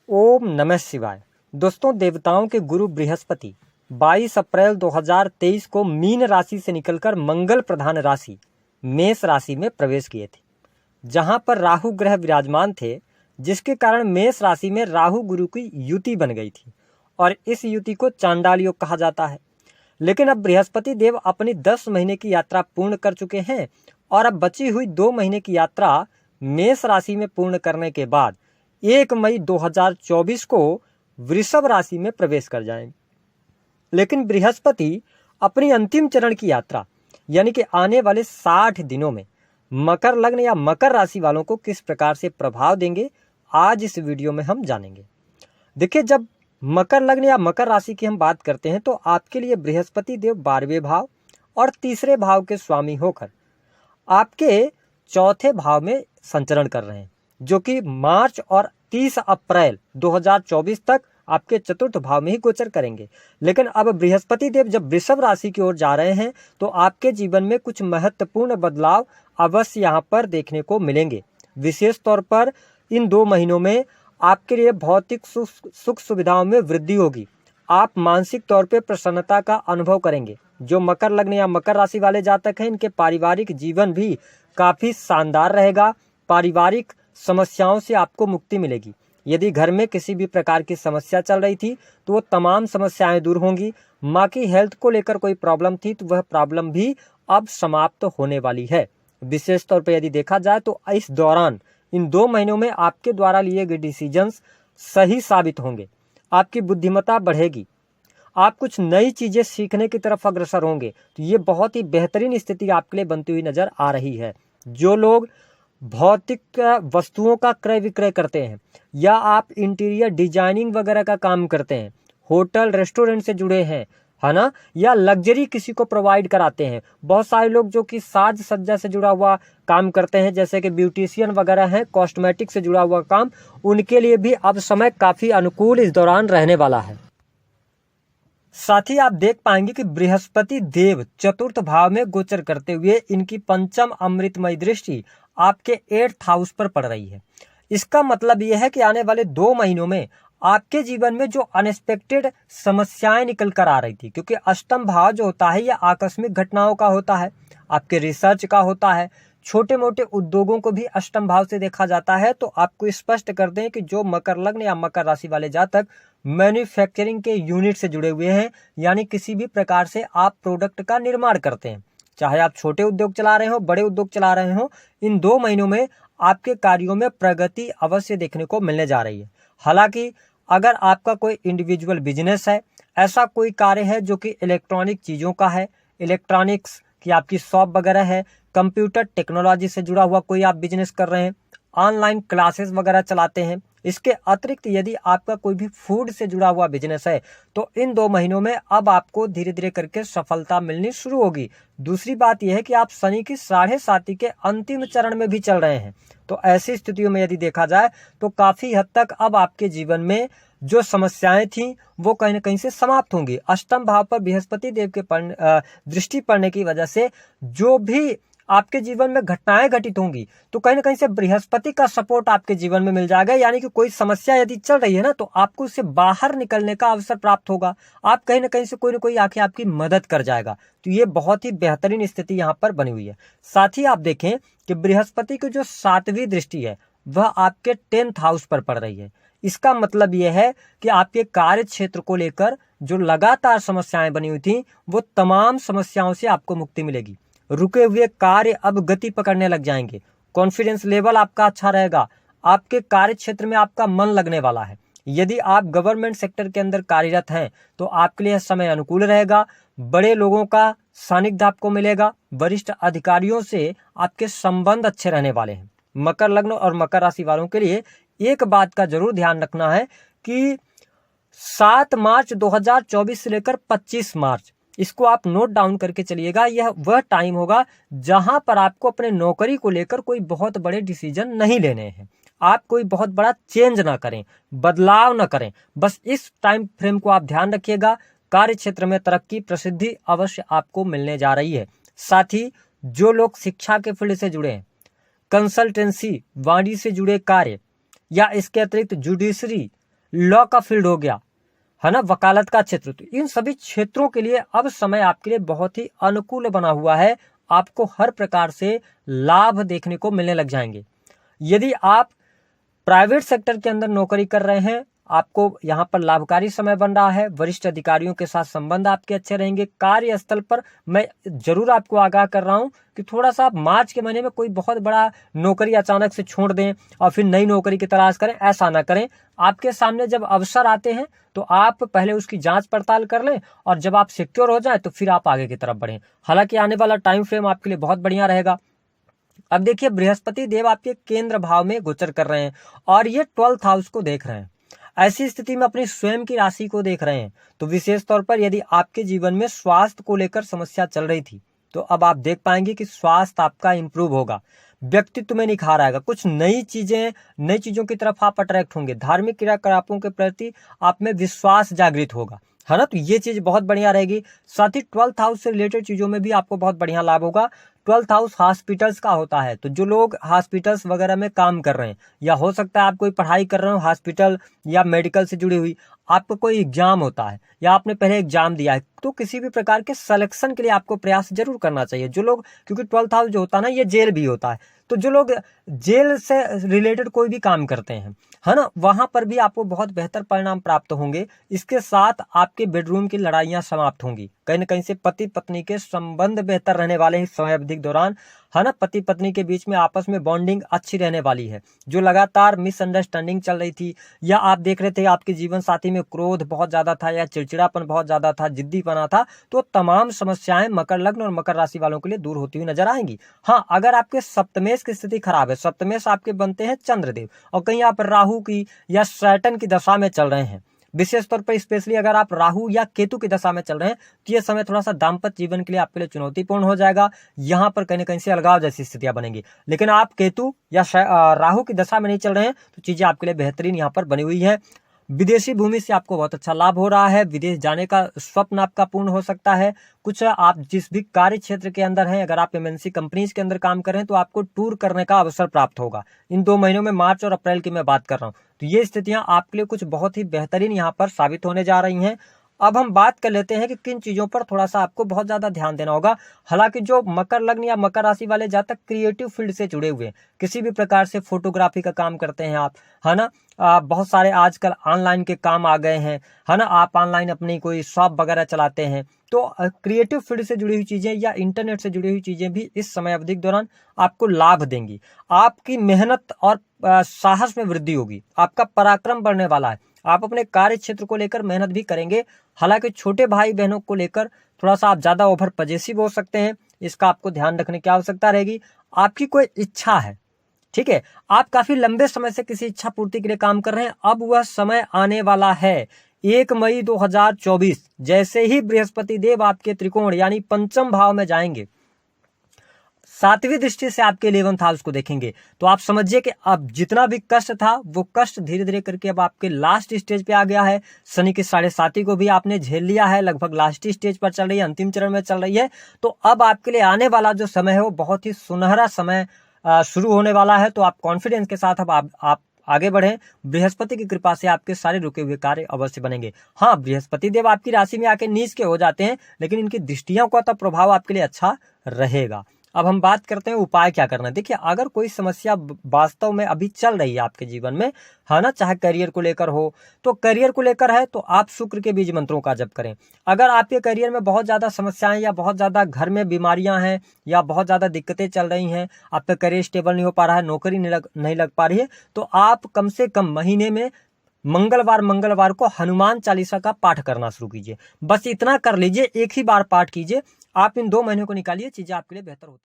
ओम नमः शिवाय। दोस्तों, देवताओं के गुरु बृहस्पति 22 अप्रैल 2023 को मीन राशि से निकलकर मंगल प्रधान राशि मेष राशि में प्रवेश किए थे, जहां पर राहु ग्रह विराजमान थे, जिसके कारण मेष राशि में राहु गुरु की युति बन गई थी और इस युति को चांडाल योग कहा जाता है। लेकिन अब बृहस्पति देव अपनी 10 महीने की यात्रा पूर्ण कर चुके हैं और अब बची हुई 2 महीने की यात्रा मेष राशि में पूर्ण करने के बाद 1 मई 2024 को वृषभ राशि में प्रवेश कर जाएंगे। लेकिन बृहस्पति अपनी अंतिम चरण की यात्रा यानी कि आने वाले 60 दिनों में मकर लग्न या मकर राशि वालों को किस प्रकार से प्रभाव देंगे, आज इस वीडियो में हम जानेंगे। देखिए, जब मकर लग्न या मकर राशि की हम बात करते हैं तो आपके लिए बृहस्पति देव 12वें भाव और तीसरे भाव के स्वामी होकर आपके चौथे भाव में संचरण कर रहे हैं, जो कि मार्च और 30 अप्रैल 2024 तक आपके चतुर्थ भाव में ही गोचर करेंगे। लेकिन अब बृहस्पति देव जब वृषभ राशि की ओर जा रहे हैं तो आपके जीवन में कुछ महत्वपूर्ण बदलाव अवश्य यहाँ पर देखने को मिलेंगे। विशेष तौर पर इन 2 महीनों में आपके लिए भौतिक सुख सुविधाओं में वृद्धि होगी। आप मानसिक तौर पर प्रसन्नता का अनुभव करेंगे। जो मकर लग्न या मकर राशि वाले जातक हैं, इनके पारिवारिक जीवन भी काफी शानदार रहेगा। पारिवारिक समस्याओं से आपको मुक्ति मिलेगी। यदि घर में किसी भी प्रकार की समस्या चल रही थी तो वो तमाम समस्याएं दूर होंगी। माँ की हेल्थ को लेकर कोई प्रॉब्लम थी तो वह प्रॉब्लम भी अब समाप्त होने वाली है। विशेष तौर पर यदि देखा जाए तो इस दौरान इन 2 महीनों में आपके द्वारा लिए गए डिसीजंस सही साबित होंगे। आपकी बुद्धिमत्ता बढ़ेगी। आप कुछ नई चीजें सीखने की तरफ अग्रसर होंगे। तो ये बहुत ही बेहतरीन स्थिति आपके लिए बनती हुई नजर आ रही है। जो लोग भौतिक वस्तुओं का क्रय विक्रय करते हैं या आप इंटीरियर डिजाइनिंग वगैरह का काम करते हैं, होटल रेस्टोरेंट से जुड़े हैं, है ना, या लग्जरी किसी को प्रोवाइड कराते हैं। बहुत सारे लोग जो कि साज सज्जा से जुड़ा हुआ काम करते हैं, जैसे कि ब्यूटिशियन वगैरह हैं, कॉस्मेटिक से जुड़ा हुआ काम, उनके लिए भी अब समय काफी अनुकूल इस दौरान रहने वाला है। साथ ही आप देख पाएंगे कि बृहस्पति देव चतुर्थ भाव में गोचर करते हुए इनकी पंचम अमृतमय दृष्टि आपके 8th हाउस पर पड़ रही है। इसका मतलब यह है कि आने वाले 2 महीनों में आपके जीवन में जो अनएक्सपेक्टेड समस्याएं निकल कर आ रही थी, क्योंकि अष्टम भाव जो होता है यह आकस्मिक घटनाओं का होता है, आपके रिसर्च का होता है, छोटे मोटे उद्योगों को भी अष्टम भाव से देखा जाता है। तो आपको स्पष्ट कर दें कि जो मकर लग्न या मकर राशि वाले जातक मैन्युफैक्चरिंग के यूनिट से जुड़े हुए हैं, यानी किसी भी प्रकार से आप प्रोडक्ट का निर्माण करते हैं, चाहे आप छोटे उद्योग चला रहे हो, बड़े उद्योग चला रहे हो, इन 2 महीनों में आपके कार्यों में प्रगति अवश्य देखने को मिलने जा रही है। हालांकि अगर आपका कोई इंडिविजुअल बिजनेस है, ऐसा कोई कार्य है जो कि इलेक्ट्रॉनिक चीजों का है, इलेक्ट्रॉनिक्स की आपकी शॉप वगैरह है, कंप्यूटर टेक्नोलॉजी से जुड़ा हुआ कोई आप बिजनेस कर रहे हैं, ऑनलाइन क्लासेस वगैरह चलाते हैं, इसके अतिरिक्त यदि आपका कोई भी फूड से जुड़ा हुआ बिजनेस है, तो इन 2 महीनों में अब आपको धीरे धीरे करके सफलता मिलनी शुरू होगी। दूसरी बात यह है कि आप शनि की 7.5 के अंतिम चरण में भी चल रहे हैं। तो ऐसी स्थितियों में यदि देखा जाए तो काफी हद तक अब आपके जीवन में जो समस्याएं थी वो कहीं ना कहीं से समाप्त होंगी। अष्टम भाव पर बृहस्पति देव के दृष्टि पड़ने की वजह से जो भी आपके जीवन में घटनाएं घटित होंगी तो कहीं ना कहीं से बृहस्पति का सपोर्ट आपके जीवन में मिल जाएगा। यानी कि कोई समस्या यदि चल रही है ना, तो आपको उससे बाहर निकलने का अवसर प्राप्त होगा। आप कहीं ना कहीं से कोई ना कोई आके आपकी मदद कर जाएगा। तो ये बहुत ही बेहतरीन स्थिति यहाँ पर बनी हुई है। साथ ही आप देखें कि बृहस्पति की जो 7वीं दृष्टि है वह आपके 10th हाउस पर पड़ रही है। इसका मतलब यह है कि आपके कार्य क्षेत्र को लेकर जो लगातार समस्याएं बनी हुई थी वो तमाम समस्याओं से आपको मुक्ति मिलेगी। रुके हुए कार्य अब गति पकड़ने लग जाएंगे। कॉन्फिडेंस लेवल आपका अच्छा रहेगा। आपके कार्य क्षेत्र में आपका मन लगने वाला है। यदि आप गवर्नमेंट सेक्टर के अंदर कार्यरत हैं तो आपके लिए समय अनुकूल रहेगा। बड़े लोगों का सानिध्य आपको मिलेगा। वरिष्ठ अधिकारियों से आपके संबंध अच्छे रहने वाले हैं। मकर लग्न और मकर राशि वालों के लिए एक बात का जरूर ध्यान रखना है कि 7 मार्च 2024 से लेकर 25 मार्च, इसको आप नोट डाउन करके चलिएगा। यह वह टाइम होगा जहां पर आपको अपने नौकरी को लेकर कोई बहुत बड़े डिसीजन नहीं लेने हैं। आप कोई बहुत बड़ा चेंज ना करें, बदलाव ना करें। बस इस टाइम फ्रेम को आप ध्यान रखिएगा। कार्य क्षेत्र में तरक्की प्रसिद्धि अवश्य आपको मिलने जा रही है। साथ ही जो लोग शिक्षा के फील्ड से जुड़े हैं, कंसल्टेंसी, वाणी से जुड़े कार्य या इसके अतिरिक्त जुडिशरी लॉ का फील्ड हो गया, है ना, वकालत का क्षेत्र, तो इन सभी क्षेत्रों के लिए अब समय आपके लिए बहुत ही अनुकूल बना हुआ है। आपको हर प्रकार से लाभ देखने को मिलने लग जाएंगे। यदि आप प्राइवेट सेक्टर के अंदर नौकरी कर रहे हैं, आपको यहाँ पर लाभकारी समय बन रहा है। वरिष्ठ अधिकारियों के साथ संबंध आपके अच्छे रहेंगे। कार्यस्थल पर मैं जरूर आपको आगाह कर रहा हूँ कि थोड़ा सा आप मार्च के महीने में कोई बहुत बड़ा नौकरी अचानक से छोड़ दें और फिर नई नौकरी की तलाश करें, ऐसा ना करें। आपके सामने जब अवसर आते हैं तो आप पहले उसकी जांच पड़ताल कर लें और जब आप सिक्योर हो जाए तो फिर आप आगे की तरफ बढ़ें। हालांकि आने वाला टाइम फ्रेम आपके लिए बहुत बढ़िया रहेगा। अब देखिए, बृहस्पति देव आपके केंद्र भाव में गोचर कर रहे हैं और ये 12th हाउस को देख रहे हैं। ऐसी स्थिति में अपनी स्वयं की राशि को देख रहे हैं, तो विशेष तौर पर यदि आपके जीवन में स्वास्थ्य को लेकर समस्या चल रही थी तो अब आप देख पाएंगे कि स्वास्थ्य आपका इंप्रूव होगा, व्यक्तित्व में निखार आएगा, कुछ नई चीजों की तरफ आप अट्रैक्ट होंगे, धार्मिक क्रियाकलापों के प्रति आप में विश्वास जागृत होगा, है ना, तो ये चीज बहुत बढ़िया रहेगी। साथ ही 12th हाउस से रिलेटेड चीजों में भी आपको बहुत बढ़िया लाभ होगा। 12th हाउस हॉस्पिटल्स का होता है, तो जो लोग हॉस्पिटल्स वगैरह में काम कर रहे हैं या हो सकता है आप कोई पढ़ाई कर रहे हो हॉस्पिटल या मेडिकल से जुड़ी हुई, आपको कोई एग्जाम होता है या आपने पहले एग्जाम दिया है, तो किसी भी प्रकार के सिलेक्शन के लिए आपको प्रयास जरूर करना चाहिए। जो लोग, क्योंकि 12th हाउस जो होता है ना, ये जेल भी होता है, तो जो लोग जेल से रिलेटेड कोई भी काम करते हैं, है ना, वहां पर भी आपको बहुत बेहतर परिणाम प्राप्त होंगे। इसके साथ आपके बेडरूम की लड़ाइयां समाप्त होंगी, कहीं न कहीं से पति पत्नी के संबंध बेहतर रहने वाले हैं इस समय अवधि के दौरान, है ना, पति पत्नी के बीच में आपस में बॉन्डिंग अच्छी रहने वाली है। जो लगातार मिसअंडरस्टैंडिंग चल रही थी या आप देख रहे थे आपके जीवन साथी में क्रोध बहुत ज्यादा था या चिड़चिड़ापन बहुत ज्यादा था, जिद्दीपना था, तो तमाम समस्याएं मकर लग्न और मकर राशि वालों के लिए दूर होती हुई नजर आएंगी। हाँ, अगर आपके सप्तमेश की स्थिति खराब है, सप्तमेश आपके बनते हैं चंद्रदेव, और कहीं आप राहु की या सैटर्न की दशा में चल रहे हैं, विशेष तौर पर स्पेशली अगर आप राहु या केतु की दशा में चल रहे हैं, तो ये समय थोड़ा सा दाम्पत्य जीवन के लिए आपके लिए चुनौतीपूर्ण हो जाएगा। यहाँ पर कहीं न कहीं से अलगाव जैसी स्थितियां बनेंगी। लेकिन आप केतु या राहु की दशा में नहीं चल रहे हैं तो चीजें आपके लिए बेहतरीन यहाँ पर बनी हुई है। विदेशी भूमि से आपको बहुत अच्छा लाभ हो रहा है। विदेश जाने का स्वप्न आपका पूर्ण हो सकता है। कुछ आप जिस भी कार्य क्षेत्र के अंदर हैं, अगर आप एमएनसी कंपनीज के अंदर काम कर रहे हैं तो आपको टूर करने का अवसर प्राप्त होगा। इन 2 महीनों में, मार्च और अप्रैल की मैं बात कर रहा हूँ, तो ये स्थितियां आपके लिए कुछ बहुत ही बेहतरीन यहाँ पर साबित होने जा रही हैं। अब हम बात कर लेते हैं कि किन चीजों पर थोड़ा सा आपको बहुत ज्यादा ध्यान देना होगा। हालांकि जो मकर लग्न या मकर राशि वाले जातक क्रिएटिव फील्ड से जुड़े हुए हैं, किसी भी प्रकार से फोटोग्राफी का काम करते हैं आप, है ना, बहुत सारे आजकल ऑनलाइन के काम आ गए हैं, है ना, आप ऑनलाइन अपनी कोई शॉप वगैरह चलाते हैं, तो क्रिएटिव फील्ड से जुड़ी हुई चीजें या इंटरनेट से जुड़ी हुई चीजें भी इस समय अवधि के दौरान आपको लाभ देंगी। आपकी मेहनत और साहस में वृद्धि होगी, आपका पराक्रम बढ़ने वाला है। आप अपने कार्य क्षेत्र को लेकर मेहनत भी करेंगे। हालांकि छोटे भाई बहनों को लेकर थोड़ा सा आप ज्यादा ओवर पजेसिव हो सकते हैं, इसका आपको ध्यान रखने की आवश्यकता रहेगी। आपकी कोई इच्छा है, ठीक है, आप काफी लंबे समय से किसी इच्छा पूर्ति के लिए काम कर रहे हैं, अब वह समय आने वाला है। 1 मई 2024 जैसे ही बृहस्पति देव आपके त्रिकोण यानी पंचम भाव में जाएंगे, 7वीं दृष्टि से आपके 11th हाउस को देखेंगे, तो आप समझिए कि अब जितना भी कष्ट था वो कष्ट धीरे धीरे करके अब आपके लास्ट स्टेज पे आ गया है। शनि की 7.5 को भी आपने झेल लिया है, लगभग लास्ट स्टेज पर चल रही है, अंतिम चरण में चल रही है। तो अब आपके लिए आने वाला जो समय है वो बहुत ही सुनहरा समय शुरू होने वाला है। तो आप कॉन्फिडेंस के साथ अब आप आगे बढ़ें। बृहस्पति की कृपा से आपके सारे रुके हुए कार्य अवश्य बनेंगे। हाँ, बृहस्पति देव आपकी राशि में आके नीच के हो जाते हैं, लेकिन इनकी दृष्टियों का तो प्रभाव आपके लिए अच्छा रहेगा। अब हम बात करते हैं उपाय क्या करना है। देखिए, अगर कोई समस्या वास्तव में अभी चल रही है आपके जीवन में, है ना, चाहे करियर को लेकर हो, तो करियर को लेकर है तो आप शुक्र के बीज मंत्रों का जप करें। अगर आपके करियर में बहुत ज्यादा समस्याएं या बहुत ज्यादा घर में बीमारियां हैं या बहुत ज्यादा दिक्कतें चल रही हैं, आपका करियर स्टेबल नहीं हो पा रहा है, नौकरी नहीं लग पा रही है, तो आप कम से कम महीने में मंगलवार को हनुमान चालीसा का पाठ करना शुरू कीजिए। बस इतना कर लीजिए, एक ही बार पाठ कीजिए, आप इन 2 महीनों को निकालिए, चीजें आपके लिए बेहतर होती है।